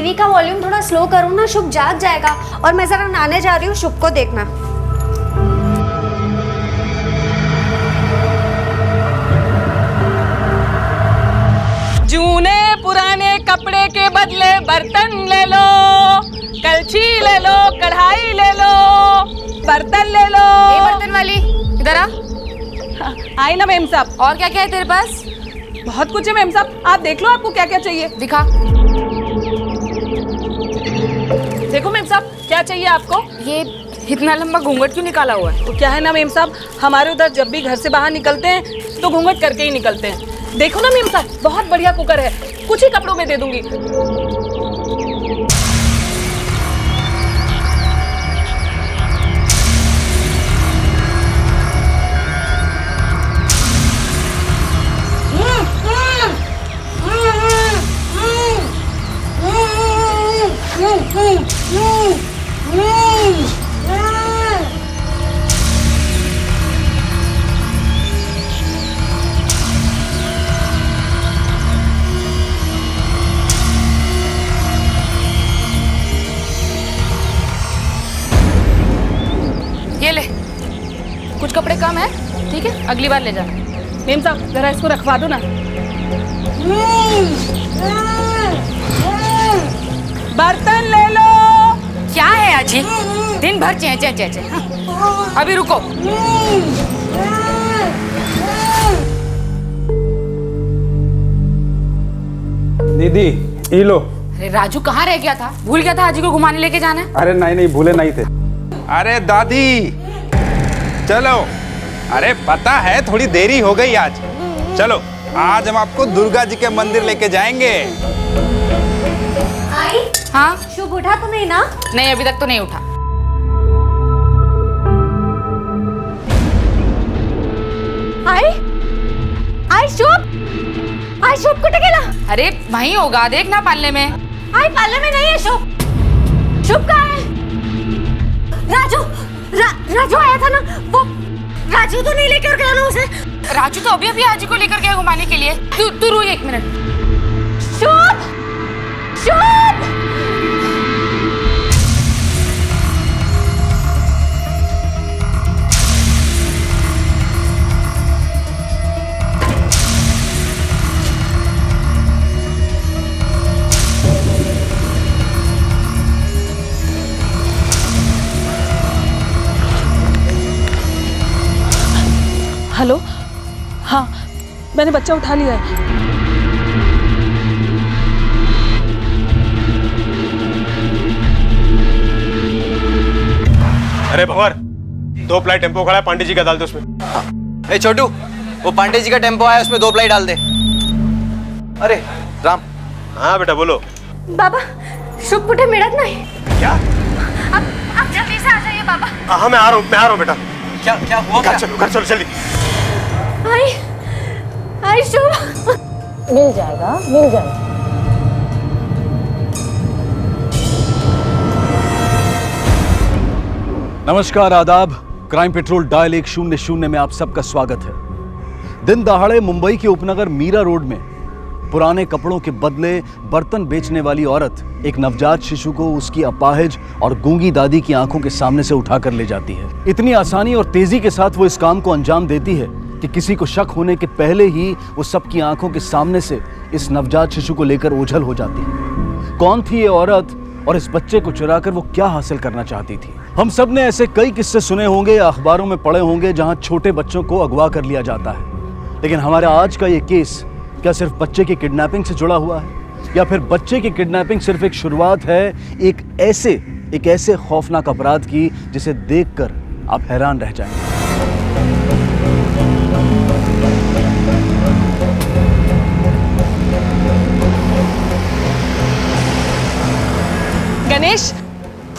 TV का volume थोड़ा slow करूँ ना, शुभ जाग जाएगा। और मैं जरा नहाने जा रही हूँ, शुभ को देखना। जूने पुराने कपड़े के बदले बर्तन ले लो, कलछी ले लो, कढ़ाई ले लो, बर्तन ले लो। ये बर्तन वाली इधर आ। आई ना मेम साहब। और क्या क्या है तेरे पास? बहुत कुछ है मेम साहब, आप देख लो आपको क्या क्या चाहिए। दिखा। देखो मेम साहब, क्या चाहिए आपको? ये इतना लंबा घूंघट क्यों निकाला हुआ है? तो क्या है ना मेम साहब, हमारे उधर जब भी घर से बाहर निकलते हैं तो घूंघट करके ही निकलते हैं। देखो ना मेम साहब, बहुत बढ़िया कुकर है, कुछ ही कपड़ों में दे दूंगी। ये ले, कुछ कपड़े कम है, ठीक है, अगली बार ले जाना। मेम साहब जरा इसको रखवा दो ना। बर्तन ले लो। क्या है अजी, दिन भर चें चें चें चें। हाँ। अभी रुको। दीदी ये लो। अरे राजू कहाँ रह गया था? भूल गया था अजी को घुमाने लेके जाना है। अरे नहीं भूले नहीं थे। अरे दादी चलो, अरे पता है थोड़ी देरी हो गई आज। चलो आज हम आपको दुर्गा जी के मंदिर लेके जाएंगे। आई? हाँ शुभ उठा तो नहीं ना? नहीं अभी तक तो नहीं उठा। आई शुभ कुठे गेला? अरे वहीं होगा, देखना पालने में। आई पालने में नहीं है शुभ। शुभ कहाँ है? राजू आया था ना, वो राजू तो नहीं लेकर गया ना उसे? राजू तो अभी आजी को लेकर गया घुमाने के लिए। तू रुक एक मिनट। शुभ शुभ हेलो, हाँ मैंने बच्चा उठा लिया है। अरे भंवर, 2 प्लाई टेम्पो खड़ा है, पांडे जी का डाल दे उसमें। ए छोटू, वो पांडे जी का टेम्पो आया, उसमें 2 प्लाई डाल दे। अरे राम। हाँ बेटा बोलो। बाबा शुभ कुठे मिळत नाही। क्या? आप जल्दी से आ जाइए बाबा। हाँ मैं आ रहा हूँ बेटा। क्या हुआ? घर चलो जल्दी। आई शुभ। मिल जाएगा। नमस्कार, आदाब। क्राइम पेट्रोल डायल 100 में आप सबका स्वागत है। दिन दहाड़े मुंबई के उपनगर मीरा रोड में पुराने कपड़ों के बदले बर्तन बेचने वाली औरत एक नवजात शिशु को उसकी अपाहिज और गूंगी दादी की आंखों के सामने से उठाकर ले जाती है। इतनी आसानी और तेजी के साथ वो इस काम को अंजाम देती है कि किसी को शक होने के पहले ही वो सबकी आंखों के सामने से इस नवजात शिशु को लेकर ओझल हो जाती है। कौन थी ये औरत और इस बच्चे को चुराकर वो क्या हासिल करना चाहती थी? हम सब ने ऐसे कई किस्से सुने होंगे, अखबारों में पढ़े होंगे, जहां छोटे बच्चों को अगवा कर लिया जाता है। लेकिन हमारा आज का ये केस क्या सिर्फ बच्चे की किडनैपिंग से जुड़ा हुआ है, या फिर बच्चे की किडनैपिंग सिर्फ एक शुरुआत है एक ऐसे खौफनाक अपराध की जिसे देखकर आप हैरान रह जाएंगे। गणेश,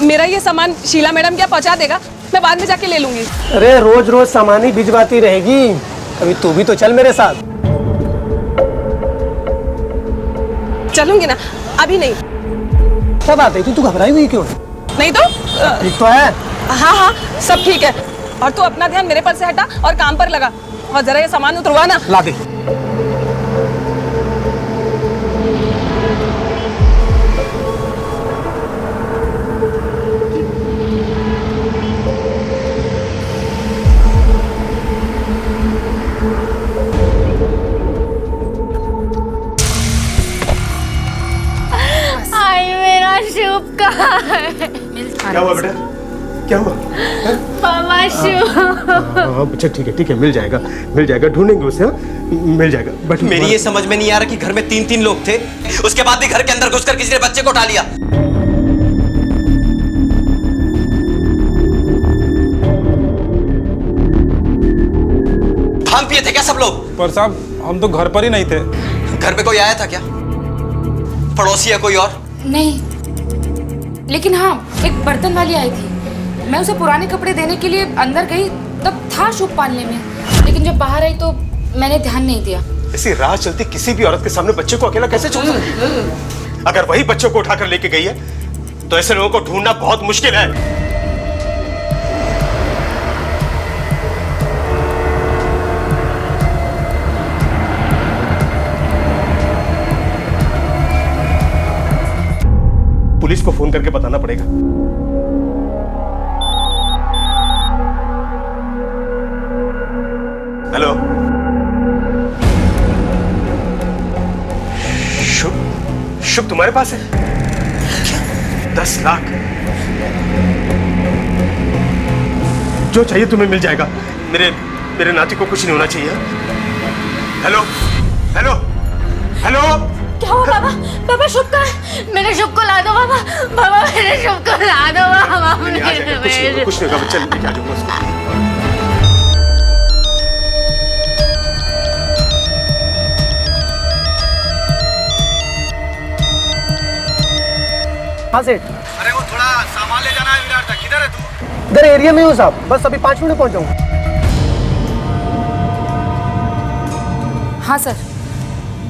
मेरा ये सामान शीला मैडम क्या पहुंचा देगा? मैं बाद में जाके ले लूंगी। अरे रोज रोज सामान ही भिजवाती रहेगी, कभी तू भी तो चल मेरे साथ। चलूंगी ना, अभी नहीं। क्या बात है, तू घबराई हुई क्यों है? नहीं तो ठीक तो है। हाँ सब ठीक है। और तू अपना ध्यान मेरे पर से हटा और काम पर लगा, और जरा ये सामान उतरवा ना। ला दे। क्या हुआ बेटा, क्या हुआ? पापा हाँ अच्छा ठीक है, मिल जाएगा, ढूंढेंगे उसे, मिल जाएगा। बट मेरी ये समझ में नहीं आ रहा कि घर में 3 लोग थे, उसके बाद भी घर के अंदर घुसकर किसी ने बच्चे को उठा लिया। भांग पिए थे क्या सब लोग? पर साहब हम तो घर पर ही नहीं थे। घर में कोई आया था क्या? पड़ोसी या कोई और? नहीं, लेकिन हाँ एक बर्तन वाली आई थी। मैं उसे पुराने कपड़े देने के लिए अंदर गई, तब था शुभ पालने में, लेकिन जब बाहर आई तो मैंने ध्यान नहीं दिया। ऐसी राह चलती किसी भी औरत के सामने बच्चे को अकेला कैसे छोड़ सकती है? अगर वही बच्चों को उठाकर लेके गई है तो ऐसे लोगों को ढूंढना बहुत मुश्किल है। पुलिस को फोन करके बताना पड़ेगा। हेलो, शुभ तुम्हारे पास है? 10 लाख जो चाहिए तुम्हें मिल जाएगा। मेरे नाती को कुछ नहीं होना चाहिए। हेलो हेलो हेलो, क्या हुआ बाबा? बाबा शुभ का है, मेरे शुभ को ला दो बाबा, बाबा मेरे शुभ को ला दो बाबा। कुछ नहीं होगा, चल लेके आ जाऊंगा उसको। हाँ सेठ, अरे वो थोड़ा सामान ले जाना है विराट तक। किधर है तू? इधर एरिया में हूँ साहब, बस अभी 5 मिनट में पहुँच जाऊँगा। हाँ सर,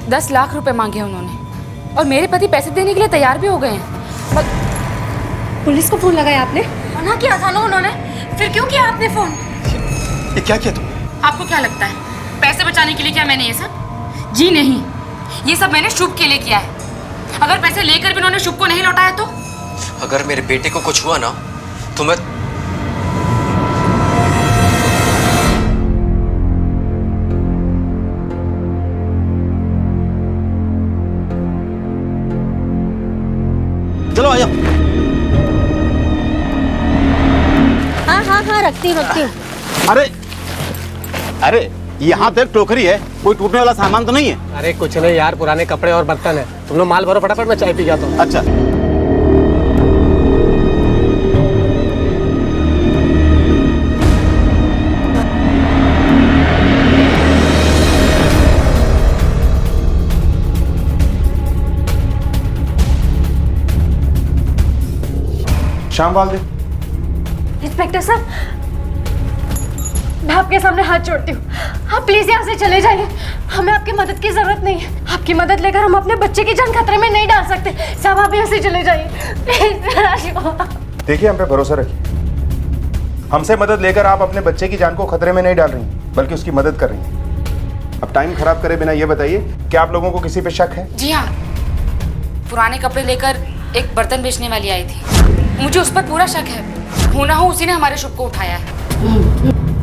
10 लाख रुपए मांगे उन्होंने और मेरे पति पैसे देने के लिए तैयार भी हो गए हैं। पुलिस को फोन लगाया आपने? मना किया था ना उन्होंने, फिर क्यों किया आपने फोन? ये क्या किया तुमने? आपको क्या लगता है पैसे बचाने के लिए किया मैंने ये सब? जी नहीं, ये सब मैंने शुभ के लिए किया है। अगर पैसे लेकर भी उन्होंने शुभ को नहीं लौटाया तो? अगर मेरे बेटे को कुछ हुआ ना तो मैं चलो आ जाओ। हाँ रखती हूँ। अरे यहाँ देख टोकरी है, कोई टूटने वाला सामान तो नहीं है? अरे कुछ नहीं यार, पुराने कपड़े और बर्तन है। तुम लोग माल भरो फटाफट, मैं चाय पी जाता हूँ। अच्छा शाम वाल दे। इंस्पेक्टर साहब, मैं आपके सामने हाथ जोड़ती हूँ, आप प्लीज यहाँ से चले जाइए। हमें आपकी मदद की जरूरत नहीं है। आपकी मदद लेकर हम अपने बच्चे की जान खतरे में नहीं डाल सकते। साहब आप यहाँ से चले जाइए प्लीज। देखिए हम पे भरोसा रखिए। हमसे मदद लेकर आप अपने बच्चे की जान को खतरे में नहीं डाल रही हैं, बल्कि उसकी मदद कर रही हैं। अब टाइम खराब करे बिना ये बताइए कि आप लोगों को किसी पे शक है? जी हाँ, पुराने कपड़े लेकर एक बर्तन बेचने वाली आई थी, मुझे उस पर पूरा शक है। हो ना हो उसी ने हमारे शुभ को उठाया है।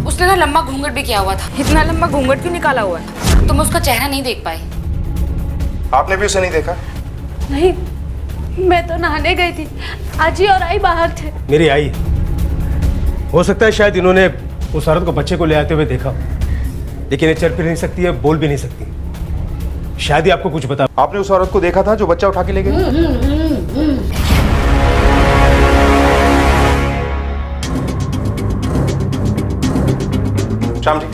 उसने ना लंबा घूंघट भी किया हुआ था। इतना लंबा घूंघट क्यों निकाला हुआ है? तो मैं उसका चेहरा नहीं देख पाई। आपने भी उसे नहीं देखा? नहीं, मैं तो नहाने गई थी, आजी और आई बाहर थे। मेरी आई, हो सकता है शायद इन्होंने उस औरत को बच्चे को ले आते हुए देखा, लेकिन ये चल फिर नहीं सकती है, बोल भी नहीं सकती। शायद ही आपको कुछ बता। आपने उस औरत को देखा था जो बच्चा उठा के ले गई? श्याम जी,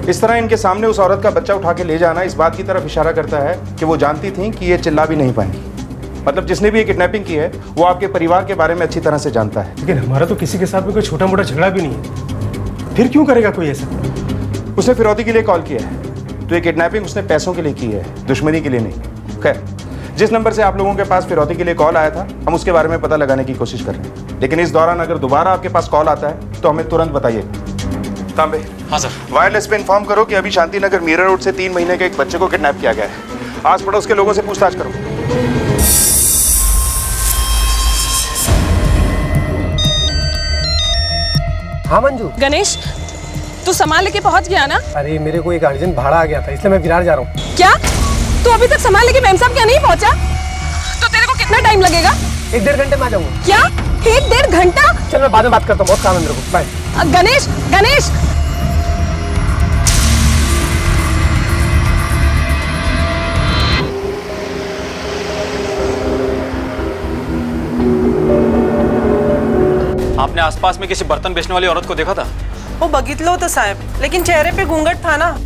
इस तरह इनके सामने उस औरत का बच्चा उठा के ले जाना इस बात की तरफ इशारा करता है कि वो जानती थी कि ये चिल्ला भी नहीं पाएंगी। मतलब जिसने भी ये किडनैपिंग की है वो आपके परिवार के बारे में अच्छी तरह से जानता है। लेकिन हमारा तो किसी के साथ में कोई छोटा मोटा झगड़ा भी नहीं है, फिर क्यों करेगा कोई ऐसा? उसने फिरौती के लिए कॉल किया है, तो ये किडनैपिंग उसने पैसों के लिए की है, दुश्मनी के लिए नहीं। खैर, जिस नंबर से आप लोगों के पास फिरौती के लिए कॉल आया था, हम उसके बारे में पता लगाने की कोशिश कर रहे हैं। लेकिन इस दौरान अगर दोबारा आपके पास कॉल आता है तो हमें तुरंत बताइए। तांबे, हाँ सर। वायरलेस पे इन्फॉर्म करो कि अभी शांतिनगर मीरा रोड से 3 महीने के एक बच्चे को किडनैप किया गया है। आस पड़ोस के लोगों से पूछताछ करो। हाँ मंजू। गणेश, तू सामान लेके पहुंच गया ना? अरे मेरे को एक अर्जेंट भाड़ा आ गया था, इसलिए मैं विरार जा रहा हूँ। क्या तू अभी तक सामान लेके मेम साहब क्या नहीं पहुंचा? तो तेरे को कितना टाइम लगेगा? 1-1.5 घंटे में आ जाऊंगा। क्या 1-1.5 घंटा? चल मैं बाद में बात करता हूँ, बहुत काम है मेरे को, बाय। गणेश गणेश आपने आसपास में किसी बर्तन बेचने वाली औरत को देखा था? वो बघितलं होतं साहेब, लेकिन चेहरे पे घूंघट था ना।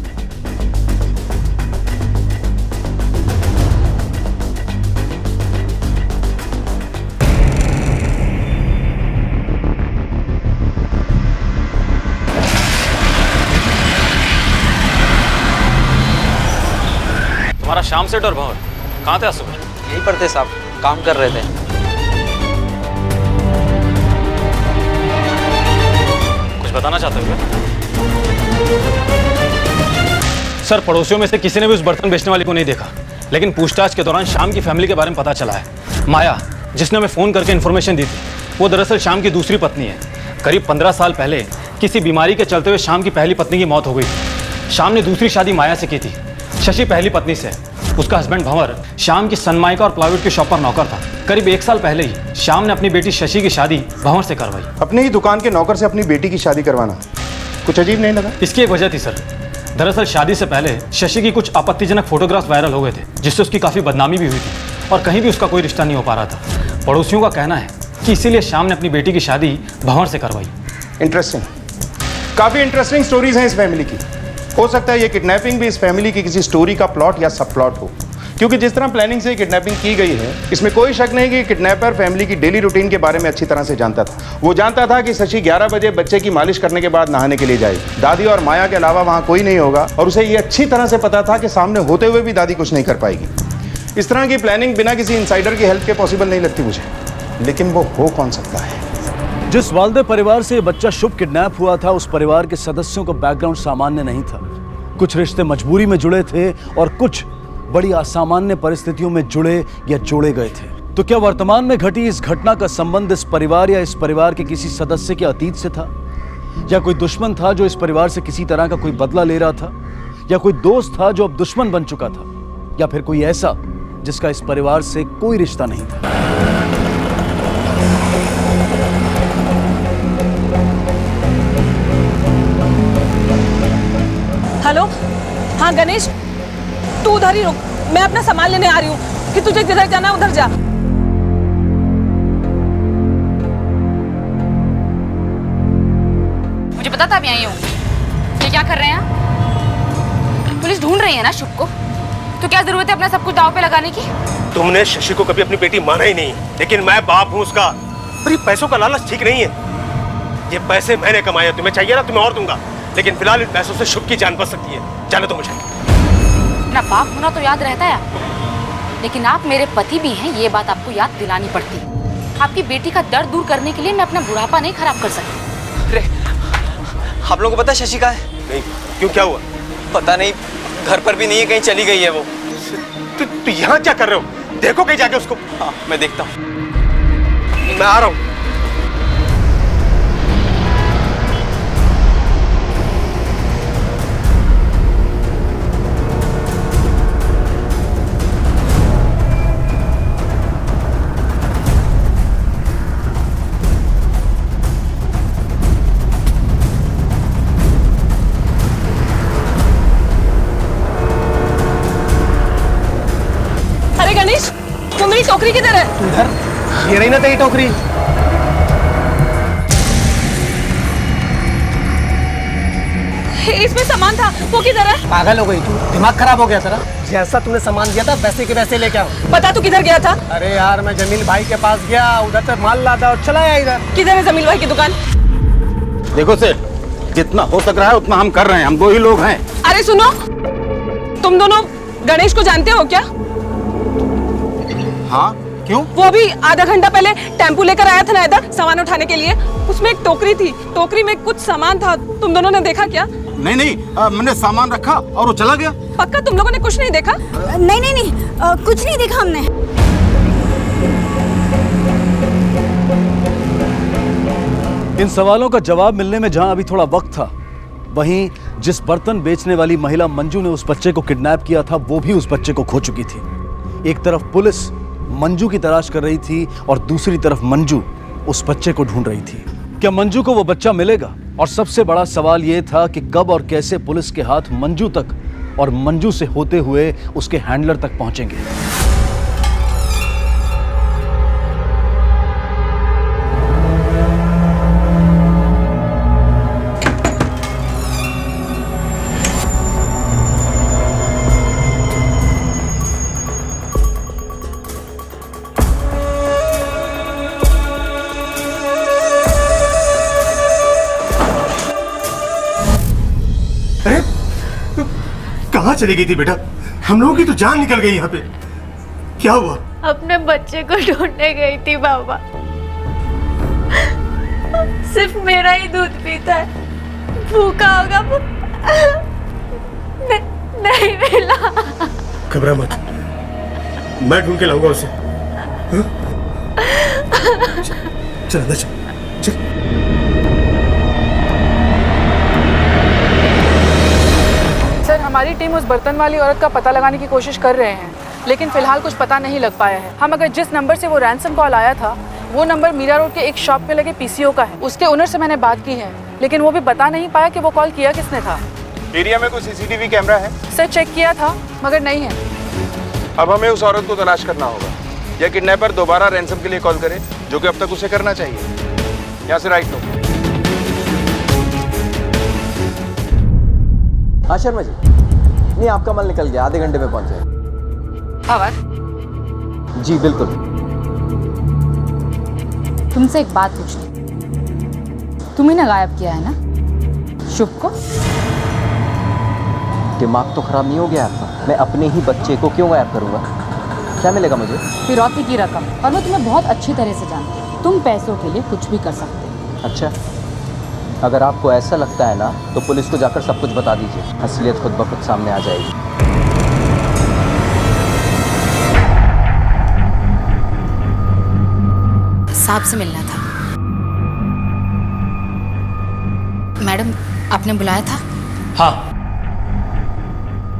तुम्हारा शाम सेठ और भंवर कहाँ थे आज सुबह? यहीं पर थे साहब, काम कर रहे थे। कुछ बताना चाहते हो क्या? सर, पड़ोसियों में से किसी ने भी उस बर्तन बेचने वाली को नहीं देखा, लेकिन पूछताछ के दौरान श्याम की फैमिली के बारे में पता चला है। माया, जिसने हमें फोन करके इन्फॉर्मेशन दी थी, वो दरअसल श्याम की दूसरी पत्नी है। करीब 15 साल पहले किसी बीमारी के चलते हुए श्याम की पहली पत्नी की मौत हो गई। श्याम ने दूसरी शादी माया से की थी, शशि पहली पत्नी से। उसका हस्बैंड भंवर श्याम की सनमाइका और प्लाईवुड की शॉप पर नौकर था। करीब 1 साल पहले ही श्याम ने अपनी बेटी शशि की शादी भंवर से करवाई। अपनी ही दुकान के नौकर से अपनी बेटी की शादी करवाना कुछ अजीब नहीं लगा? इसकी एक वजह थी सर। दरअसल शादी से पहले शशि की कुछ आपत्तिजनक फोटोग्राफ्स वायरल हो गए थे, जिससे उसकी काफ़ी बदनामी भी हुई थी और कहीं भी उसका कोई रिश्ता नहीं हो पा रहा था। पड़ोसियों का कहना है कि इसीलिए श्याम ने अपनी बेटी की शादी भंवर से करवाई। इंटरेस्टिंग, काफ़ी इंटरेस्टिंग स्टोरीज हैं इस फैमिली की। हो सकता है ये किडनैपिंग भी इस फैमिली की किसी स्टोरी का प्लॉट या सब प्लॉट हो, क्योंकि जिस तरह प्लानिंग से किडनैपिंग की गई है, इसमें कोई शक नहीं कि किडनैपर फैमिली की डेली रूटीन के बारे में अच्छी तरह से जानता था। वो जानता था कि शशि 11 बजे बच्चे की मालिश करने के बाद नहाने के लिए जाएगी। दादी और माया के अलावा वहाँ कोई नहीं होगा, और उसे ये अच्छी तरह से पता था कि सामने होते हुए भी दादी कुछ नहीं कर पाएगी। इस तरह की प्लानिंग बिना किसी इंसाइडर की हेल्प के पॉसिबल नहीं लगती मुझे, लेकिन वो हो कौन सकता है? जिस वालदे परिवार से ये बच्चा शुभ किडनैप हुआ था, उस परिवार के सदस्यों का बैकग्राउंड सामान्य नहीं था। कुछ रिश्ते मजबूरी में जुड़े थे और कुछ बड़ी असामान्य परिस्थितियों में जुड़े या जोड़े गए थे। तो क्या वर्तमान में घटी इस घटना का संबंध इस परिवार या इस परिवार के किसी सदस्य के अतीत से था, या कोई दुश्मन था जो इस परिवार से किसी तरह का कोई बदला ले रहा था, या कोई दोस्त था जो अब दुश्मन बन चुका था, या फिर कोई ऐसा जिसका इस परिवार से कोई रिश्ता नहीं था? हेलो, हाँ गणेश, तू उधर ही रुक, मैं अपना सामान लेने आ रही हूँ। कि तुझे जिधर जाना उधर जा। मुझे पता था आप यहीं हो। ये क्या कर रहे हैं आप? पुलिस ढूंढ रही है ना शुभ को, तो क्या जरूरत है अपना सब कुछ दांव पे लगाने की? तुमने शशि को कभी अपनी बेटी माना ही नहीं, लेकिन मैं बाप हूँ उसका। पर ये पैसों का लालच ठीक नहीं है। ये पैसे मैंने कमाए, तुम्हें चाहिए ना, तुम्हें और दूंगा, लेकिन फिलहाल इन पैसों से शुभ की जान बच सकती है। जाने दो मुझे। ना बाप होना तो याद रहता है आपको, लेकिन आप मेरे पति भी हैं, ये बात आपको याद दिलानी पड़ती। आपकी बेटी का दर्द दूर करने के लिए मैं अपना बुढ़ापा नहीं खराब कर सकती। अरे, आप लोगों को पता है शशि कहाँ है? नहीं, क्यों, क्या हुआ? पता नहीं, घर पर भी नहीं है, कहीं चली गई है वो। तू यहाँ क्या कर रहे हो? देखो कहीं जाके उसको। हाँ, मैं देखता हूँ। मैं आ रहा हूँ। मेरी टोकरी किधर है? इधर, ये रही ना तेरी टोकरी। इसमें सामान था, वो किधर है? पागल हो गई तू, दिमाग खराब हो गया तेरा। जैसा तूने सामान दिया था वैसे के वैसे लेके आओ। बता तू किधर गया था? अरे यार, मैं जमील भाई के पास गया, उधर से माल लादा और चला आया इधर। किधर है जमील भाई की दुकान? देखो सेठ, जितना हो सक रहा है उतना हम कर रहे हैं, हम 2 ही लोग हैं। अरे सुनो, तुम दोनों गणेश को जानते हो क्या? हाँ, क्यों? वो अभी आधा घंटा पहले टेम्पू लेकर आया था ना इधर सामान उठाने के लिए। उसमें एक टोकरी थी, टोकरी में कुछ सामान था। तुम दोनों ने देखा क्या? नहीं, मैंने सामान रखा और वो चला गया। पक्का तुम लोगों ने कुछ नहीं देखा? नहीं, कुछ नहीं देखा हमने। इन सवालों का जवाब मिलने में जहां अभी थोड़ा वक्त था, वहीं जिस बर्तन बेचने वाली महिला मंजू ने उस बच्चे को किडनैप किया था, वो भी उस बच्चे को खो चुकी थी। एक तरफ पुलिस मंजू की तलाश कर रही थी और दूसरी तरफ मंजू उस बच्चे को ढूंढ रही थी। क्या मंजू को वो बच्चा मिलेगा? और सबसे बड़ा सवाल यह था कि कब और कैसे पुलिस के हाथ मंजू तक और मंजू से होते हुए उसके हैंडलर तक पहुंचेंगे। कहाँ चली गई थी बेटा? हम लोगों की तो जान निकल गई यहाँ पे। क्या हुआ? अपने बच्चे को ढूंढने गई थी बाबा। सिर्फ मेरा ही दूध पीता है, भूखा होगा वो। नहीं मिला। घबरा मत, मैं ढूंढ के लाऊंगा उसे। चल अंदर चल। सर, हमारी टीम उस बर्तन वाली औरत का पता लगाने की कोशिश कर रहे हैं, लेकिन फिलहाल कुछ पता नहीं लग पाया है। हम अगर जिस नंबर से वो रैंसम कॉल आया था, वो नंबर मीरा रोड के एक शॉप पे लगे पीसीओ का है। उसके ओनर से मैंने बात की है, लेकिन वो भी बता नहीं पाया कि वो कॉल किया किसने था। एरिया में कोई सीसीटीवी कैमरा है? सर, चेक किया था मगर नहीं है। अब हमें उस औरत को तलाश करना होगा। या किडनैपर दोबारा रैंसम के लिए कॉल करे, जो कि अब तक उसे करना चाहिए। यहाँ से राइट लो। हाँ शर्मा जी, नहीं आपका माल निकल गया, आधे घंटे में पहुंच जाए। अवर, जी बिल्कुल। तुमसे एक बात पूछनी। तुम्ही ना गायब किया है ना शुभ को? दिमाग तो खराब नहीं हो गया आपका? मैं अपने ही बच्चे को क्यों गायब करूंगा? क्या मिलेगा मुझे? फिरौती की रकम, और मैं तुम्हें बहुत अच्छी तरह से जानती हूँ। तुम पैसों के लिए कुछ भी कर सकते हो। अच्छा, अगर आपको ऐसा लगता है ना तो पुलिस को जाकर सब कुछ बता दीजिए, असलियत खुद ब खुद सामने आ जाएगी। साहब से मिलना था। मैडम, आपने बुलाया था? हाँ,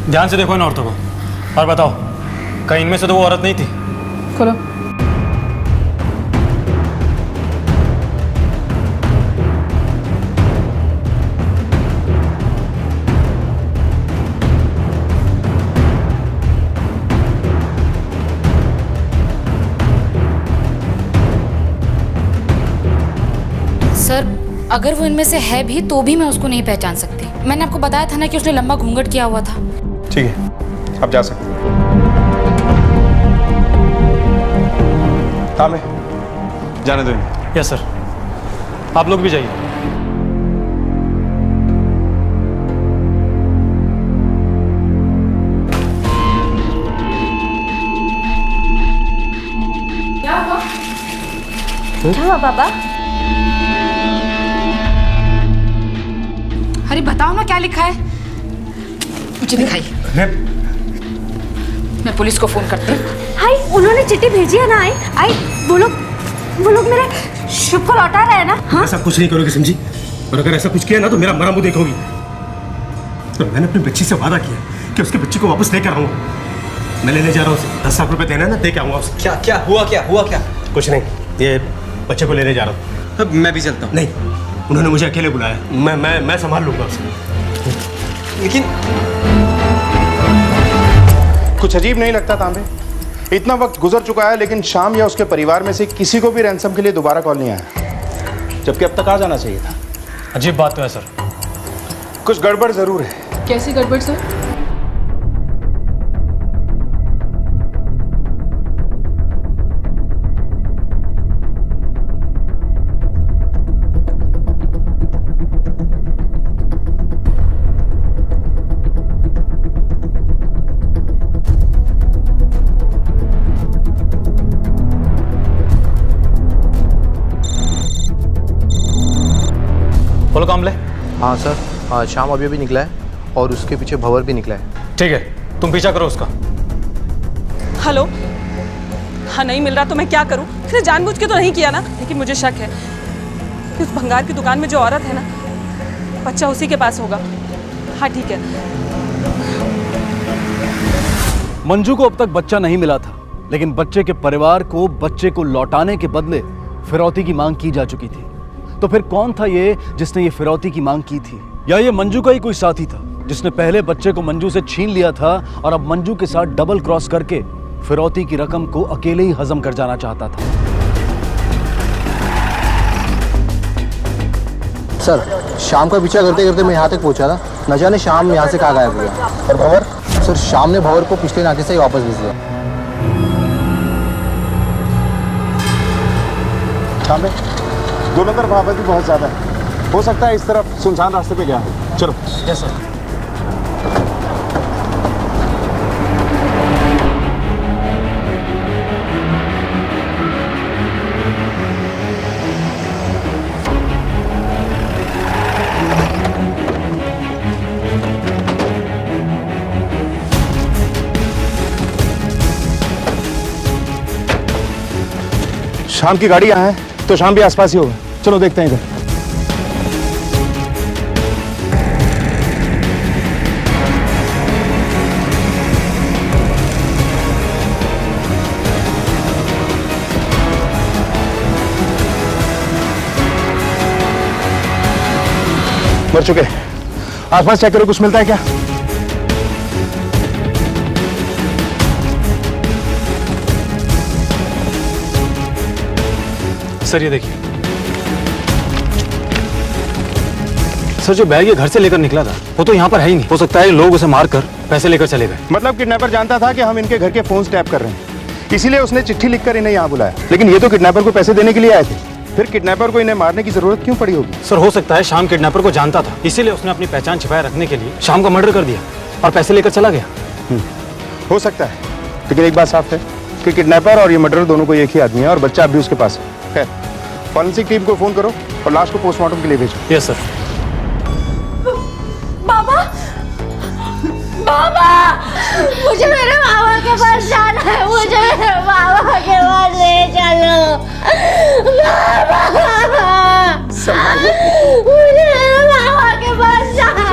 ध्यान से देखो इन औरतों को और बताओ, कहीं इनमें से तो वो औरत नहीं थी? खोलो। सर, अगर वो इनमें से है भी तो भी मैं उसको नहीं पहचान सकती। मैंने आपको बताया था ना कि उसने लंबा घूंघट किया हुआ था। ठीक है, अब जा सकते हैं। तामे, जाने दो इन्हें। यस सर, आप लोग भी जाइए। क्या हुआ बाबा? अरे बताओ ना क्या लिखा है, मुझे दिखाइए। मैं पुलिस को फोन करती हूँ। हाय, उन्होंने चिट्ठी भेजी है ना। आई वो लोग मेरे शुभ को लौटा रहे हैं ना। हाँ? ऐसा कुछ नहीं करोगी समझी, और अगर ऐसा कुछ किया ना तो मेरा मरा मुंह देखोगी। तो मैंने अपनी बच्ची से वादा किया कि उसके बच्ची को वापस लेकर आऊंगा। मैं लेने जा रहा हूँ उसे। 10 लाख रुपए देना है ना, दे के आऊंगा उसे। क्या हुआ क्या? कुछ नहीं, ये बच्चे को लेने जा रहा हूँ। तो मैं भी चलता हूँ। नहीं, उन्होंने मुझे अकेले बुलाया। मैं संभाल लूंगा उसे। लेकिन कुछ अजीब नहीं लगता तांबे? इतना वक्त गुजर चुका है लेकिन शाम या उसके परिवार में से किसी को भी रैंसम के लिए दोबारा कॉल नहीं आया, जबकि अब तक आ जाना चाहिए था। अजीब बात तो है सर। कुछ गड़बड़ जरूर है। कैसी गड़बड़ सर? बोलो कामले। हाँ सर, शाम अभी निकला है और उसके पीछे भंवर भी निकला है। ठीक है, तुम पीछा करो उसका। हेलो। हाँ, नहीं मिल रहा तो मैं क्या करूं? इसने जानबूझ के तो नहीं किया ना, लेकिन मुझे शक है कि उस भंगार की दुकान में जो औरत है ना, बच्चा उसी के पास होगा। हाँ ठीक है। मंजू को अब तक बच्चा नहीं मिला था, लेकिन बच्चे के परिवार को बच्चे को लौटाने के बदले फिरौती की मांग की जा चुकी थी। तो फिर कौन था ये जिसने ये फिरौती की मांग की थी? या ये मंजू का ही कोई साथी था जिसने पहले बच्चे को मंजू से छीन लिया था और अब मंजू के साथ डबल क्रॉस करके फिरौती की रकम को अकेले ही हजम कर जाना चाहता था? सर, शाम का पीछा करते करते मैं यहाँ तक पहुँचा था। न जाने शाम यहाँ से कहाँ गायब हो गया। और भंवर? सर, शाम ने भंवर को पिछले नाके से ही वापस भेज दिया। शाम दोनों तरफ आबादी बहुत ज्यादा है, हो सकता है इस तरफ सुनसान रास्ते पे गया हो। चलो। Yes sir. शाम की गाड़ी यहाँ है तो शाम भी आसपास ही होगा। चलो देखते हैं इधर। मर चुके, आसपास चेक करो कुछ मिलता है क्या? सर ये देखिए सर, जो बैग ये घर से लेकर निकला था वो तो यहाँ पर है ही नहीं। हो सकता है लोग उसे मारकर पैसे लेकर चले गए। मतलब किडनैपर जानता था कि हम इनके घर के फोन्स टैप कर रहे हैं, इसीलिए उसने चिट्ठी लिखकर इन्हें यहाँ बुलाया। लेकिन ये तो किडनैपर को पैसे देने के लिए आए थे, फिर किडनैपर को इन्हें मारने की जरूरत क्यों पड़ी होगी? सर हो सकता है शाम किडनैपर को जानता था, इसीलिए उसने अपनी पहचान छिपाए रखने के लिए शाम का मर्डर कर दिया और पैसे लेकर चला गया। हो सकता है, लेकिन एक बात साफ है कि किडनैपर और ये मर्डर दोनों को एक ही आदमी है और बच्चा अभी उसके पास है। फॉरेंसिक टीम को फोन करो और लाश को पोस्टमार्टम के लिए भेजो। Yes sir. बाबा, बाबा, मुझे मेरे मामा के पास जाना है। मुझे मेरे मामा के पास ले चलो। बाबा, मुझे मेरे मामा के पास जाना।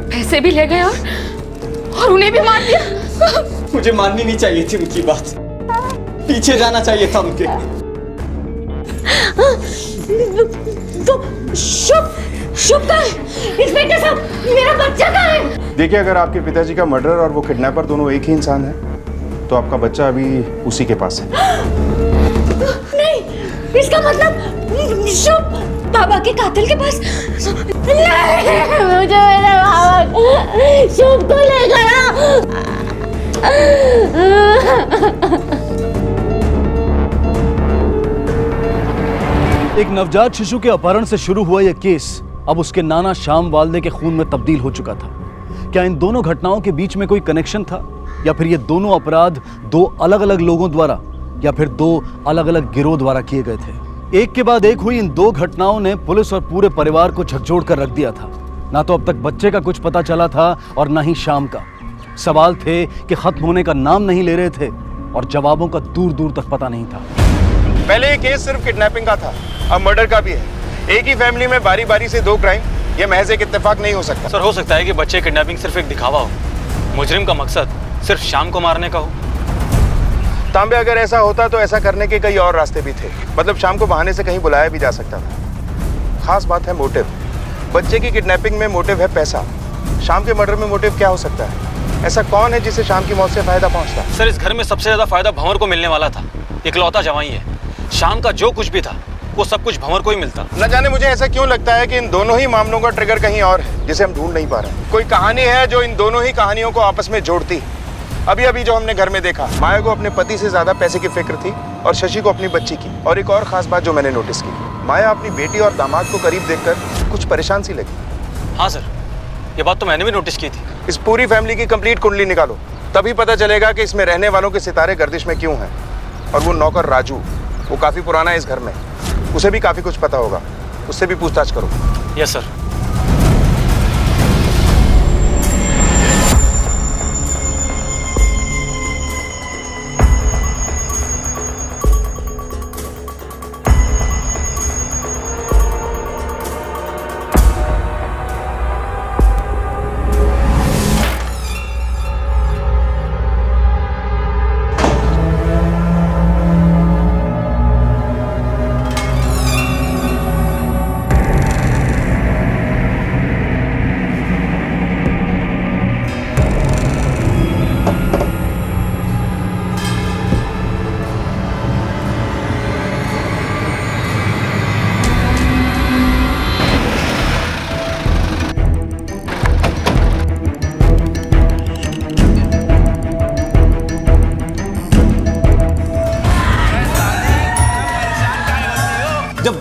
पैसे भी ले गए और उन्हें भी मार दिया। मुझे माननी नहीं चाहिए थी उनकी बात, पीछे जाना चाहिए था उनके। तो शुभ शुभ का इंस्पेक्टर साहब, मेरा बच्चा कहाँ है? देखिए, अगर आपके पिताजी का मर्डर और वो किडनैपर दोनों एक ही इंसान है तो आपका बच्चा अभी उसी के पास है। नहीं, इसका मतलब शुभ बाबा के कातिल के पास नहीं। मुझे मेरे बाबा शुभ को ले गया। एक नवजात शिशु के अपहरण से शुरू हुआ यह केस अब उसके नाना श्याम वाल्दे के खून में तब्दील हो चुका था। क्या इन दोनों घटनाओं के बीच में कोई कनेक्शन था, या फिर ये दोनों अपराध दो अलग अलग लोगों द्वारा या फिर दो अलग अलग गिरोह द्वारा किए गए थे? एक के बाद एक हुई इन दो घटनाओं ने पुलिस और पूरे परिवार को झकझोर कर रख दिया था। ना तो अब तक बच्चे का कुछ पता चला था और ना ही श्याम का। सवाल थे कि खत्म होने का नाम नहीं ले रहे थे और जवाबों का दूर दूर तक पता नहीं था। पहले ये केस सिर्फ किडनैपिंग का था, अब मर्डर का भी है। एक ही फैमिली में बारी बारी से दो क्राइम, ये महज एक इत्तेफाक नहीं हो सकता। सर हो सकता है कि बच्चे किडनैपिंग सिर्फ एक दिखावा हो, मुजरिम का मकसद सिर्फ शाम को मारने का हो। तांबे, अगर ऐसा होता तो ऐसा करने के कई और रास्ते भी थे। मतलब शाम को बहाने से कहीं बुलाया भी जा सकता था। खास बात है मोटिव। बच्चे की किडनैपिंग में मोटिव है पैसा, शाम के मर्डर में मोटिव क्या हो सकता है? ऐसा कौन है जिसे शाम की मौत से फायदा पहुंचता? सर इस घर में सबसे ज्यादा फायदा भंवर को मिलने वाला था, इकलौता जवाई है। शाम का जो कुछ भी था वो सब कुछ भंवर को ही मिलता। न जाने मुझे ऐसा क्यों लगता है कि इन दोनों ही मामलों का ट्रिगर कहीं और है जिसे हम ढूंढ नहीं पा रहे। कोई कहानी है जो इन दोनों ही कहानियों को आपस में जोड़ती। अभी अभी जो हमने घर में देखा, माया को अपने पति से ज्यादा पैसे की फिक्र थी और शशि को अपनी बच्ची की। और एक और खास बात जो मैंने नोटिस की, माया अपनी बेटी और दामाद को करीब देखकर कुछ परेशान सी लगी। हाँ सर, ये बात तो मैंने भी नोटिस की थी। इस पूरी फैमिली की कंप्लीट कुंडली निकालो, तभी पता चलेगा कि इसमें रहने वालों के सितारे गर्दिश में क्यों हैं। और वो नौकर राजू, वो काफी पुराना है इस घर में, उसे भी काफी कुछ पता होगा, उससे भी पूछताछ करो। Yes sir.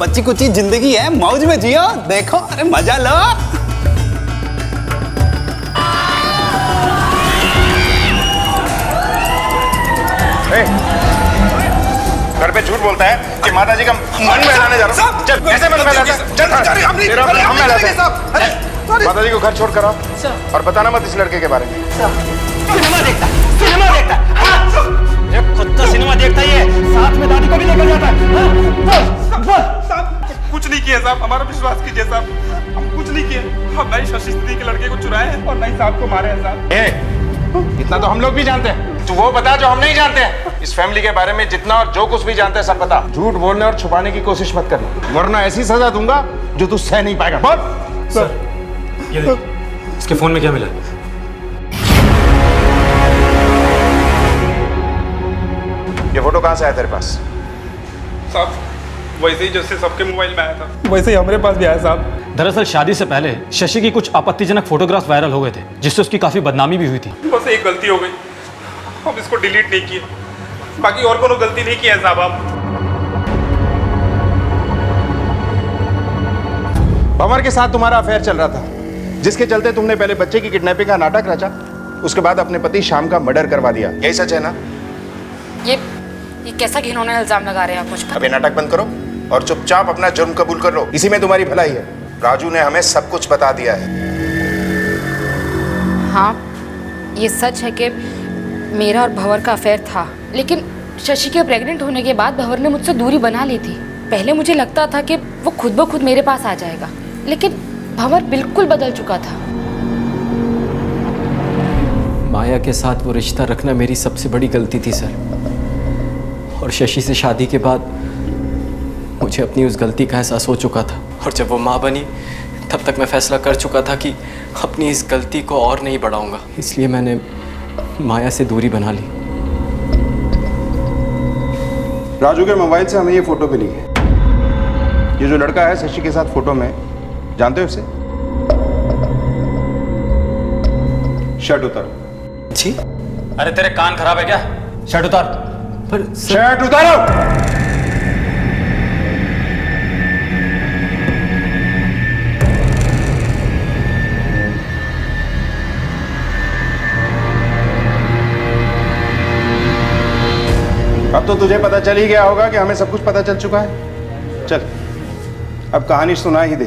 बच्ची कुची जिंदगी है, मौज में जियो, देखो, अरे मजा लो। घर पे झूठ बोलता है कि माता जी का मन बहलाने जा रहा हूँ। चल, कैसे मन बहलाता है? चल, तेरा हम बहलाते हैं। माता जी को घर छोड़ कर आओ और बताना मत इस लड़के के बारे में। सिनेमा देखता ये खुद तो सिनेमा देखता ही है, साथ में दादी को भी लेकर जाता है। कुछ नहीं किया साहब, हमारा विश्वास कीजिए साहब, हम कुछ नहीं किए। हम नहीं शशि स्त्री के लड़के को चुराए हैं और नहीं साहब को मारे हैं साहब। इतना तो हम लोग भी जानते हैं, तू वो बता जो हम नहीं जानते हैं। इस फैमिली के बारे में जितना और जो कुछ भी जानते हैं सब बता। झूठ बोलने और छुपाने की कोशिश मत करना, वरना ऐसी सजा दूंगा जो तू सह नहीं पाएगा। बोल। सर, ये देख, इसके फोन में क्या मिला? ये फोटो कहाँ से आया तेरे पास? साहब वैसे ही जैसे सबके मोबाइल में आया था वैसे ही हमारे पास भी आया साहब। दरअसल शादी से पहले शशि की कुछ आपत्तिजनक फोटोग्राफ वायरल हो गए थे, जिससे उसकी काफी बदनामी भी हुई थी। बस एक गलती हो गई, हम इसको डिलीट नहीं किए, बाकी और कोनो गलती नहीं किया है साहब। आप भंवर के साथ तुम्हारा अफेयर चल रहा था, जिसके चलते तुमने पहले बच्चे की किडनैपिंग का नाटक रचा, उसके बाद अपने पति श्याम का मर्डर करवा दिया। यही सच है ना? ये कैसा घिनौना इल्जाम लगा रहे हैं आप मुझ पर? अबे नाटक बंद करो और चुपचाप अपना जुर्म कबूल कर लो, इसी में तुम्हारी भलाई है। राजू ने हमें सब कुछ बता दिया है। हाँ, ये सच है कि मेरा और भंवर का अफेयर था, लेकिन शशि के प्रेग्नेंट होने के बाद भंवर ने मुझसे दूरी बना ली थी। पहले मुझे लगता था कि वो खुद ब खुद मेरे पास आ जाएगा, लेकिन भंवर बिल्कुल बदल चुका था। माया के साथ वो रिश्ता रखना मेरी सबसे बड़ी गलती थी सर, और शशि से शादी के बाद मुझे अपनी उस गलती का एहसास हो चुका था, और जब वो माँ बनी तब तक मैं फैसला कर चुका था कि अपनी इस गलती को और नहीं बढ़ाऊंगा। इसलिए मैंने माया से दूरी बना ली। राजू के मोबाइल से हमें ये फोटो मिली है। ये जो लड़का है शशि के साथ फोटो में, जानते हो उसे? शर्ट उतारो। जी? अरे तेरे कान खराब है क्या? शर्ट उतार। पर शर्ट उतारो। अब तो तुझे पता चल ही गया होगा कि हमें सब कुछ पता चल चुका है। चल अब कहानी सुना ही दे।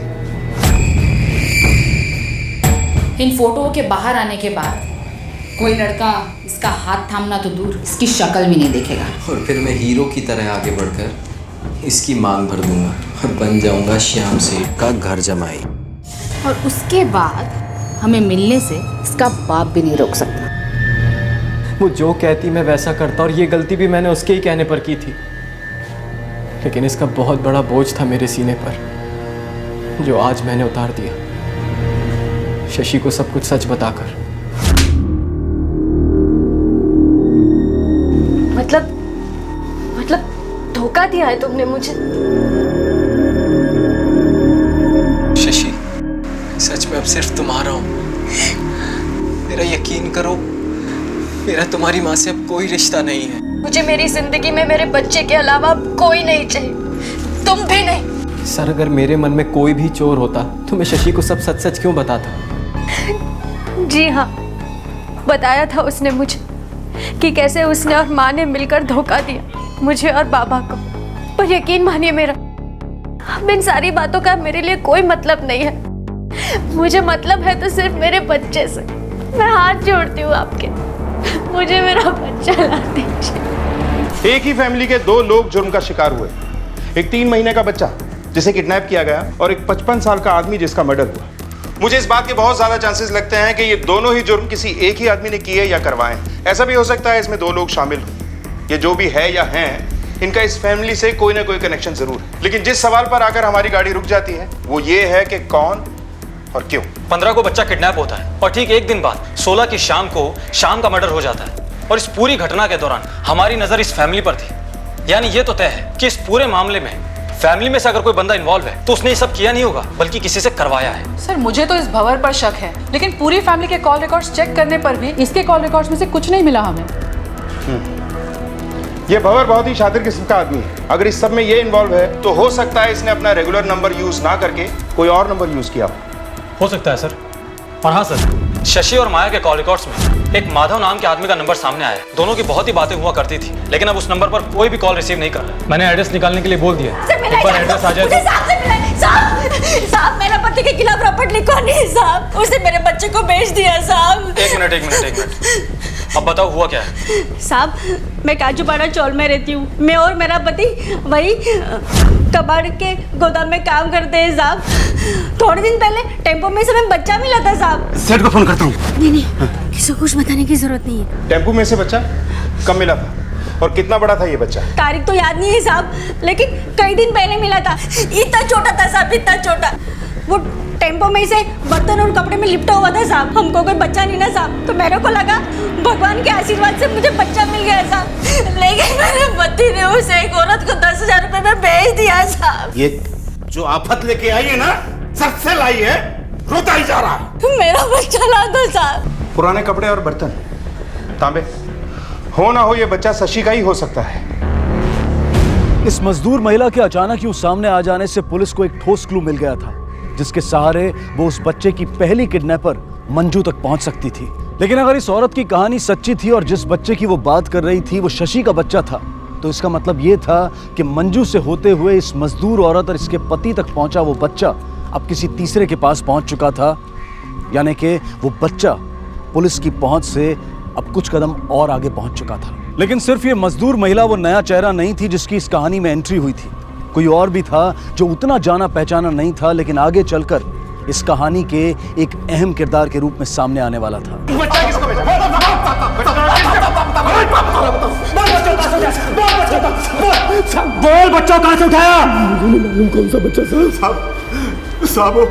इन फोटोओं के बाहर आने के बाद कोई लड़का इसका हाथ थामना तो दूर, इसकी शक्ल भी नहीं देखेगा। और फिर मैं हीरो की तरह आगे बढ़कर इसकी मांग भर दूंगा और बन जाऊंगा श्याम सेठ का घर जमाई। और उसके बाद हमें मिलने से इसका बाप भी नहीं रोक सकता। वो जो कहती मैं वैसा करता, और ये गलती भी मैंने उसके ही कहने पर की थी, लेकिन इसका बहुत बड़ा बोझ था मेरे सीने पर, जो आज मैंने उतार दिया शशि को सब कुछ सच बताकर। मतलब धोखा दिया है तुमने मुझे। शशि, सच में अब सिर्फ तुम्हारा हूं। मेरा यकीन करो, मेरा तुम्हारी माँ से अब कोई रिश्ता नहीं है। मुझे मेरी जिंदगी में मेरे बच्चे के अलावा अब कोई नहीं चाहिए, तुम भी नहीं। सर, अगर मेरे मन में कोई भी चोर होता तो मैं शशि को सब सच सच क्यों बताता? जी हाँ, बताया था उसने मुझे कि कैसे उसने और माँ ने मिलकर धोखा दिया मुझे और बाबा को। पर यकीन मानिए मेरा, अब इन सारी बातों का मेरे लिए कोई मतलब नहीं है। मुझे मतलब है तो सिर्फ मेरे बच्चे से। मैं हाथ जोड़ती हूँ आपके, मुझे मेरा बच्चा ला दीजिए। एक ही फैमिली के दो लोग जुर्म का शिकार हुए, एक 3 महीने का बच्चा जिसे किडनैप किया गया और एक 55 साल का आदमी जिसका मर्डर हुआ। मुझे इस बात के बहुत ज्यादा चांसेस लगते हैं कि ये दोनों ही जुर्म किसी एक ही आदमी ने किए या करवाए। ऐसा भी हो सकता है इसमें 2 लोग शामिल हों। ये जो भी है या हैं, इनका इस फैमिली से कोई ना कोई कनेक्शन जरूर है। लेकिन जिस सवाल पर आकर हमारी गाड़ी रुक जाती है वो ये है कि कौन और क्यों। 15 को बच्चा किडनैप होता है और ठीक एक दिन बाद 16 की शाम को श्याम का मर्डर हो जाता है, और इस पूरी घटना के दौरान हमारी नजर इस फैमिली पर थी। यानी ये तो तय है कि इस पूरे मामले में फैमिली में से अगर कोई बंदा इन्वॉल्व है तो उसने ये सब किया नहीं होगा, बल्कि किसी से करवाया है। सर, मुझे तो इस भंवर पर शक है, लेकिन पूरी फैमिली के कॉल रिकॉर्ड्स चेक करने पर भी इसके कॉल रिकॉर्ड्स में से कुछ नहीं मिला हमें। ये भंवर बहुत ही शातिर किस्म का आदमी है। अगर इस सब में ये इन्वॉल्व है तो हो सकता है इसने अपना रेगुलर नंबर यूज ना करके कोई और नंबर यूज किया हो सकता है सर। और हाँ सर, शशि और माया के कॉल रिकॉर्ड्स में एक माधव नाम के आदमी का नंबर सामने आया है। दोनों की बहुत ही बातें हुआ करती थी, लेकिन अब उस नंबर पर कोई भी कॉल रिसीव नहीं कर रहा। मैंने एड्रेस निकालने के लिए बोल दिया, एक बार एड्रेस आ जाए तो। साहब मेरा पति के खिलाफ रपट लिखवा नहीं साहब, उसने मेरे बच्चे को बेच दिया साहब। एक मिनट अब बताओ हुआ क्या है? साहब मैं काजूपाड़ा चौल में रहती हूँ। मैं और मेरा पति वही कबाड़ के गोदाम में काम करते हैं साहब। थोड़े दिन पहले टेम्पो में से हमें बच्चा मिला था साहब। सेठ को फोन करता हूँ। नहीं किसी को कुछ बताने की जरूरत नहीं है। टेम्पो में से बच्चा कब मिला था और कितना बड़ा था ये बच्चा? तारीख तो याद नहीं है साहब, लेकिन कई दिन पहले मिला था। इतना छोटा था साहब, इतना छोटा। वो टेम्पो में से बर्तन और कपड़े में लिपटा हुआ था साहब। हमको कोई बच्चा नहीं ना साहब, तो मेरे को लगा भगवान के आशीर्वाद से मुझे बच्चा मिल गया साहब। लेकिन मेरे पति ने उसे एक औरत को 10,000 रुपए में बेच दिया साहब। ये जो आफत लेके आई है ना, सच से लाई है, रोता ही जा रहा है। मेरा बच्चा ला दो साहब। पुराने कपड़े और बर्तन, तांबे, हो ना हो ये बच्चा शशि का ही हो सकता है। इस मजदूर महिला के अचानक यूं सामने आ जाने से पुलिस को एक ठोस क्लू मिल गया था, जिसके सहारे वो उस बच्चे की पहली किडनैपर मंजू तक पहुंच सकती थी। लेकिन अगर इस औरत की कहानी सच्ची थी और जिस बच्चे की वो बात कर रही थी वो शशि का बच्चा था, तो इसका मतलब ये था कि मंजू से होते हुए इस मजदूर औरत और इसके पति तक पहुंचा वो बच्चा अब किसी तीसरे के पास पहुंच चुका था। यानी कि वो बच्चा पुलिस की पहुंच से अब कुछ कदम और आगे पहुंच चुका था। लेकिन सिर्फ ये मजदूर महिला वो नया चेहरा नहीं थी जिसकी इस कहानी में एंट्री हुई थी। कोई और भी था जो उतना जाना पहचाना नहीं था, लेकिन आगे चलकर इस कहानी के एक अहम किरदार के रूप में सामने आने वाला था। बच्चा किसको बेचा? बोल बच्चा कहाँ से उठाया? मुझे नहीं मालूम कौन सा बच्चा साहब वो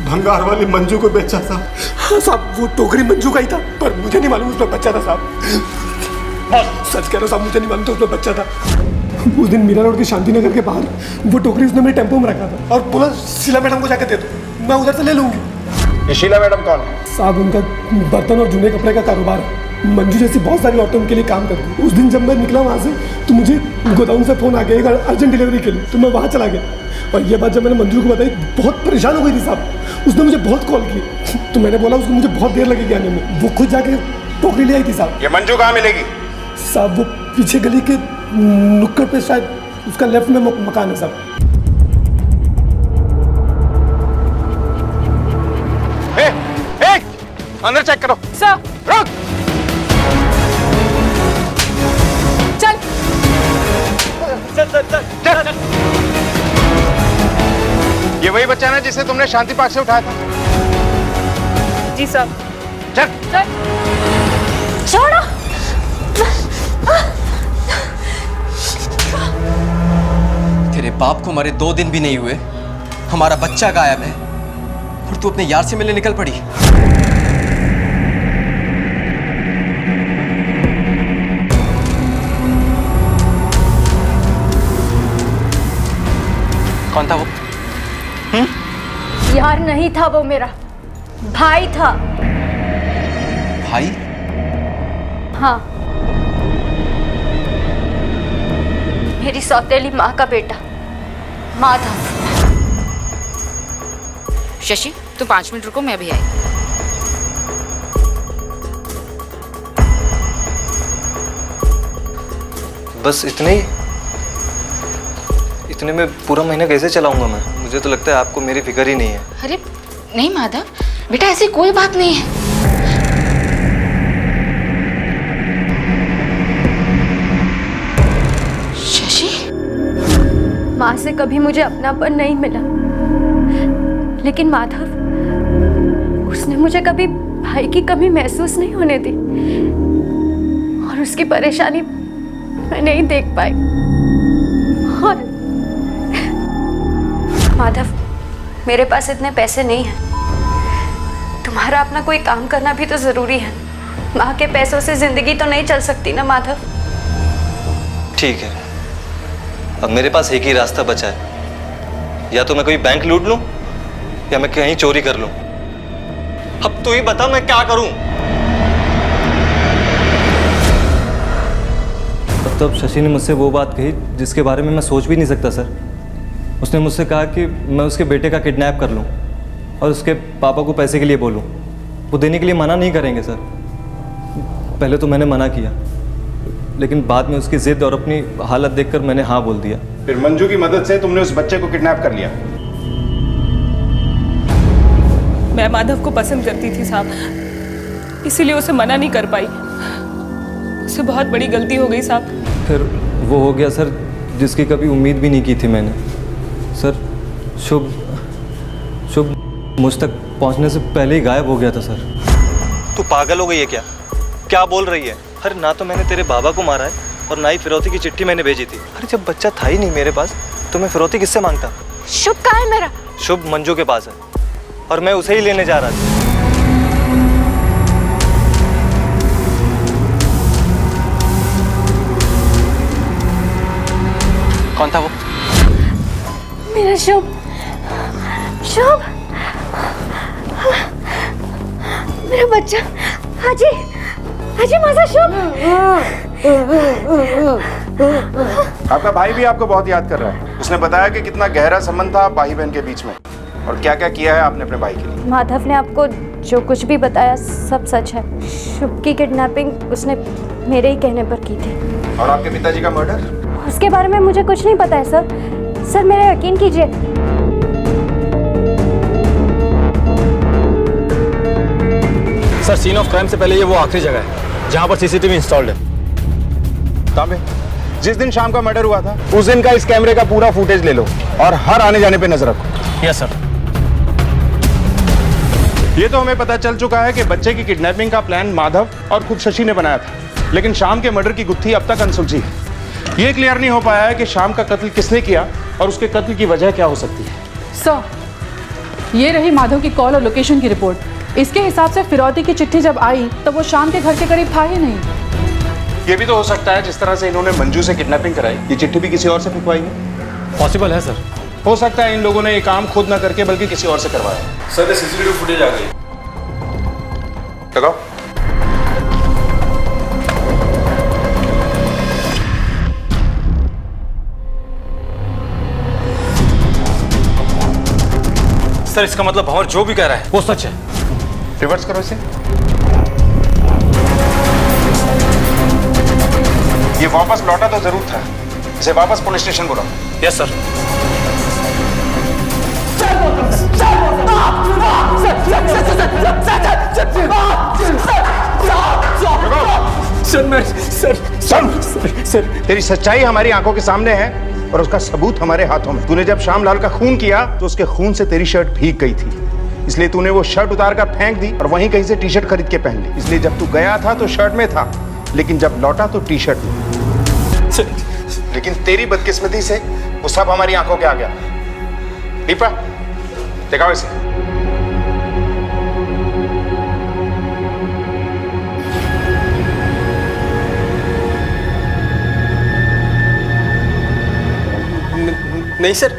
भंगार वाली मंजू को बेचा साहब। हाँ साहब, वो टोकरी मंजू का ही था, पर मुझे नहीं मालूम उसमें बच्चा था साहब। सच कह रहा साहब, मुझे नहीं मालूम था उसमें बच्चा था। उस दिन मीरा रोड के शांतिनगर के बाहर वो टोकरी उसने मेरे टेम्पो में रखा था और बोला शीला मैडम को जाकर दे दो, मैं उधर से ले लूंगी। ये शीला मैडम कौन है? साहब उनका बर्तन और जूने कपड़े का कारोबार है। मंजू जैसी बहुत सारी औरतें उनके लिए काम करती है। उस दिन जब मैं निकला वहाँ से तो मुझे गोदाम से फोन आ गया एक अर्जेंट डिलीवरी के लिए, तो मैं वहाँ चला गया। और ये बात जब मैंने मंजू को बताई, बहुत परेशान हो गई थी साहब। उसने मुझे बहुत कॉल की, तो मैंने बोला उसको मुझे बहुत देर लगेगी आने में। वो खुद जाके टोकरी ले आई थी साहब। ये मंजू कहाँ मिलेगी? साहब वो पीछे गली के नुक्कड़ पे शायद उसका लेफ्ट में मकान है साहब। अंदर चेक करो। सर रुक। चल चल। ये वही बच्चा ना जिसे तुमने शांति पार्क से उठाया था? जी सर। चल। छोड़ो। तेरे बाप को मरे 2 दिन भी नहीं हुए, हमारा बच्चा गायब है और तू अपने यार से मिलने निकल पड़ी। कौन था वो? यार नहीं था वो, मेरा भाई था। भाई? हाँ, मेरी सौतेली माँ का बेटा माधव। शशि तुम 5 मिनट रुको, मैं अभी आई। बस इतने में पूरा महीना कैसे चलाऊंगा मैं? मुझे तो लगता है आपको मेरी फिक्र ही नहीं है। अरे नहीं माधव बेटा, ऐसी कोई बात नहीं है। शशि, माँ से कभी मुझे अपनापन नहीं मिला, लेकिन माधव उसने मुझे कभी भाई की कमी महसूस नहीं होने दी और उसकी परेशानी मैं नहीं देख पाई। और माधव, मेरे पास इतने पैसे नहीं हैं। तुम्हारा अपना कोई काम करना भी तो जरूरी है। माँ के पैसों से जिंदगी तो नहीं चल सकती ना माधव। ठीक है, अब मेरे पास एक ही रास्ता बचा है, या तो मैं कोई बैंक लूट लूं या मैं कहीं चोरी कर लूं। अब तू ही बता मैं क्या करूं? तब शशि ने मुझसे वो बात कही जिसके बारे में मैं सोच भी नहीं सकता सर। उसने मुझसे कहा कि मैं उसके बेटे का किडनैप कर लूं और उसके पापा को पैसे के लिए बोलूं। वो देने के लिए मना नहीं करेंगे सर। पहले तो मैंने मना किया, लेकिन बाद में उसकी जिद और अपनी हालत देखकर मैंने हाँ बोल दिया। फिर मंजू की मदद से तुमने उस बच्चे को किडनैप कर लिया। मैं माधव को पसंद करती थी साहब, इसीलिए उसे मना नहीं कर पाई। उससे बहुत बड़ी गलती हो गई साहब। फिर वो हो गया सर जिसकी कभी उम्मीद भी नहीं की थी मैंने। सर शुभ मुझ तक पहुंचने से पहले ही गायब हो गया था सर। तू पागल हो गई है क्या? क्या बोल रही है? अरे ना तो मैंने तेरे बाबा को मारा है और ना ही फिरौती की चिट्ठी मैंने भेजी थी। अरे जब बच्चा था ही नहीं मेरे पास तो मैं फिरौती किससे मांगता? शुभ कहाँ है मेरा? शुभ मंजू के पास है और मैं उसे ही लेने जा रहा था। कौन था वो? मेरा शुभ। मेरा बच्चा। हाजी माझा शुभ। आपका भाई भी आपको बहुत याद कर रहा है। उसने बताया कि कितना गहरा संबंध था भाई बहन के बीच में और क्या क्या किया है आपने अपने भाई के लिए। माधव ने आपको जो कुछ भी बताया सब सच है। शुभ की किडनैपिंग उसने मेरे ही कहने पर की थी। और आपके पिताजी का मर्डर? उसके बारे में मुझे कुछ नहीं पता है सर। सर मेरा यकीन कीजिए। सर सीन ऑफ क्राइम से पहले ये वो आखिरी जगह है जहां पर सीसीटीवी इंस्टॉल्ड है। तांबे, जिस दिन शाम का मर्डर हुआ था उस दिन का इस कैमरे का पूरा फुटेज ले लो और हर आने जाने पे नजर रखो। Yes sir. ये तो हमें पता चल चुका है कि बच्चे की किडनैपिंग का प्लान माधव और खुद शशि ने बनाया था, लेकिन शाम के मर्डर की गुत्थी अब तक अनसुलझी है। ये क्लियर नहीं हो पाया है कि शाम का कत्ल किसने किया और उसके कत्ल की वजह क्या हो सकती है। सर, ये रही माधव की कॉल और लोकेशन की रिपोर्ट। इसके हिसाब से फिरौती की चिट्ठी जब आई तो वो शाम के घर के करीब था ही नहीं। ये भी तो हो सकता है जिस तरह से इन्होंने मंजू से किडनैपिंग कराई, ये चिट्ठी भी किसी और से फिकवाई है। पॉसिबल है सर। हो सकता है इन लोगों ने ये काम खुद ना करके बल्कि किसी और से करवाया। सर सीसीटीवी फुटेज आ गई। लगाओ। सर इसका मतलब भंवर जो भी कह रहा है वो सच है। रिवर्स करो इसे। ये वापस लौटा तो जरूर था, इसे वापस पुलिस स्टेशन बुलाओ। Yes sir. सर, तेरी सच्चाई हमारी आंखों के सामने है और उसका सबूत हमारे हाथों में। तूने जब श्यामलाल का खून किया तो उसके खून से तेरी शर्ट भीग गई थी, इसलिए तूने वो शर्ट उतार कर फेंक दी और वहीं कहीं से टी शर्ट खरीद के पहन ली। इसलिए जब तू गया था तो शर्ट में था, लेकिन जब लौटा तो टी शर्ट में। लेकिन तेरी बदकिस्मती से वो सब हमारी आंखों के आ गया। दीपा, दिखाओ इसे। नहीं सर,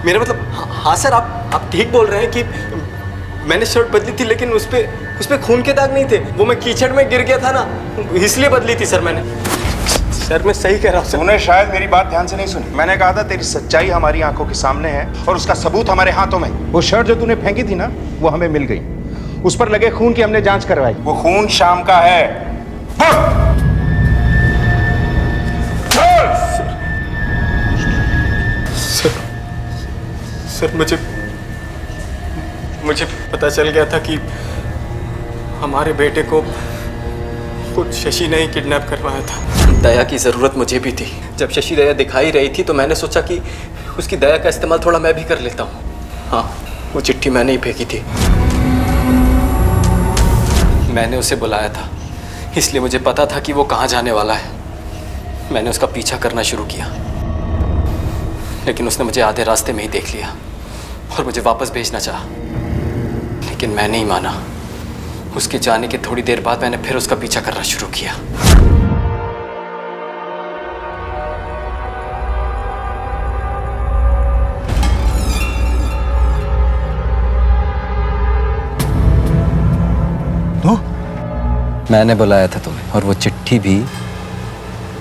मेरा मतलब हाँ सर, आप ठीक बोल रहे हैं कि मैंने शर्ट बदली थी, लेकिन उस पे खून के दाग नहीं थे। वो मैं कीचड़ में गिर गया था ना, इसलिए बदली थी सर मैंने। सर मैं सही कह रहा हूँ सर। तूने शायद मेरी बात ध्यान से नहीं सुनी। मैंने कहा था तेरी सच्चाई हमारी आंखों के सामने है और उसका सबूत हमारे हाथों में। वो शर्ट जो तूने फेंकी थी ना, वो हमें मिल गई। उस पर लगे खून की हमने जांच करवाई। वो खून शाम का है। सर मुझे पता चल गया था कि हमारे बेटे को खुद शशि ने ही किडनैप करवाया था। दया की ज़रूरत मुझे भी थी। जब शशि दया दिखाई रही थी तो मैंने सोचा कि उसकी दया का इस्तेमाल थोड़ा मैं भी कर लेता हूँ। हाँ, वो चिट्ठी मैंने ही फेंकी थी। मैंने उसे बुलाया था, इसलिए मुझे पता था कि वो कहाँ जाने वाला है। मैंने उसका पीछा करना शुरू किया, लेकिन उसने मुझे आधे रास्ते में ही देख लिया और मुझे वापस भेजना चाहा, लेकिन मैं नहीं माना। उसके जाने के थोड़ी देर बाद मैंने फिर उसका पीछा करना शुरू किया। मैंने बुलाया था तुम्हें और वो चिट्ठी भी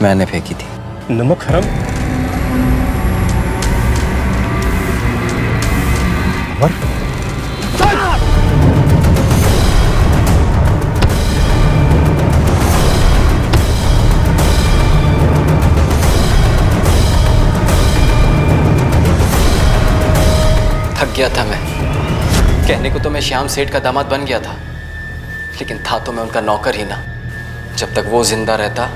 मैंने फेंकी थी। नमक हराम। थक गया था मैं। कहने को तो मैं श्याम सेठ का दामाद बन गया था, लेकिन था तो मैं उनका नौकर ही ना। जब तक वो जिंदा रहता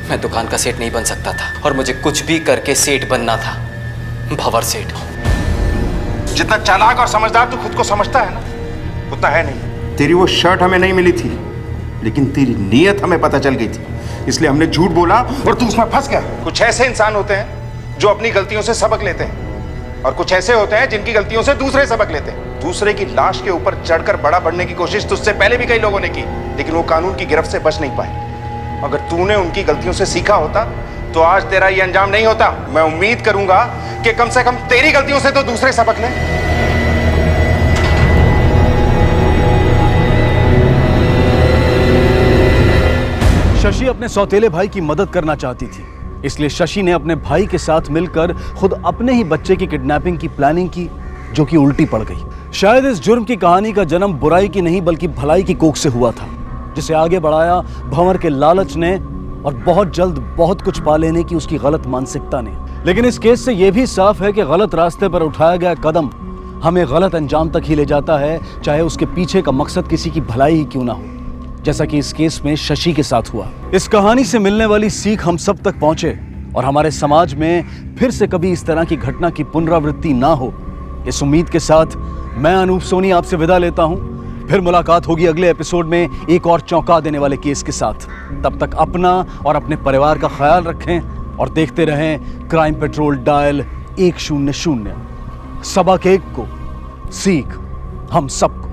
मैं दुकान का सेठ नहीं बन सकता था, और मुझे कुछ भी करके सेठ बनना था, भंवर सेठ। जितना चालाक और समझदार तू खुद को समझता है ना, उतना है नहीं। तेरी वो शर्ट हमें नहीं मिली थी, लेकिन तेरी नीयत हमें पता चल गई थी, इसलिए हमने झूठ बोला और तू उसमें फंस गया। कुछ ऐसे इंसान होते हैं जो अपनी गलतियों से सबक लेते हैं, और कुछ ऐसे होते हैं जिनकी गलतियों से दूसरे सबक लेते हैं। दूसरे की लाश के ऊपर चढ़कर बड़ा बनने की कोशिश तुझसे पहले भी कई लोगों ने की, लेकिन वो कानून की गिरफ्त से बच नहीं पाए। अगर तूने उनकी गलतियों से सीखा होता तो आज तेरा ये अंजाम नहीं होता। मैं उम्मीद करूंगा कि कम से कम तेरी गलतियों से तो दूसरे सबक लें। शशि अपने सौतेले भाई की मदद करना चाहती थी, इसलिए शशि ने अपने भाई के साथ मिलकर खुद अपने ही बच्चे की किडनैपिंग की प्लानिंग की, जो कि उल्टी पड़ गई। शायद इस जुर्म की कहानी का जन्म बुराई की नहीं बल्कि भलाई की कोख से हुआ था, जिसे आगे बढ़ाया भंवर के लालच ने और बहुत जल्द बहुत कुछ पा लेने की उसकी गलत मानसिकता ने। लेकिन इस केस से यह भी साफ है कि गलत रास्ते पर उठाया गया कदम हमें गलत अंजाम तक ही ले जाता है, चाहे उसके पीछे का मकसद किसी की भलाई ही क्यों ना हो, जैसा कि इस केस में शशि के साथ हुआ। इस कहानी से मिलने वाली सीख हम सब तक पहुंचे और हमारे समाज में फिर से कभी इस तरह की घटना की पुनरावृत्ति ना हो, इस उम्मीद के साथ मैं अनूप सोनी आपसे विदा लेता हूं। फिर मुलाकात होगी अगले एपिसोड में एक और चौंका देने वाले केस के साथ। तब तक अपना और अपने परिवार का ख्याल रखें और देखते रहें क्राइम पेट्रोल डायल 100। सबक एक को, सीख हम सबको।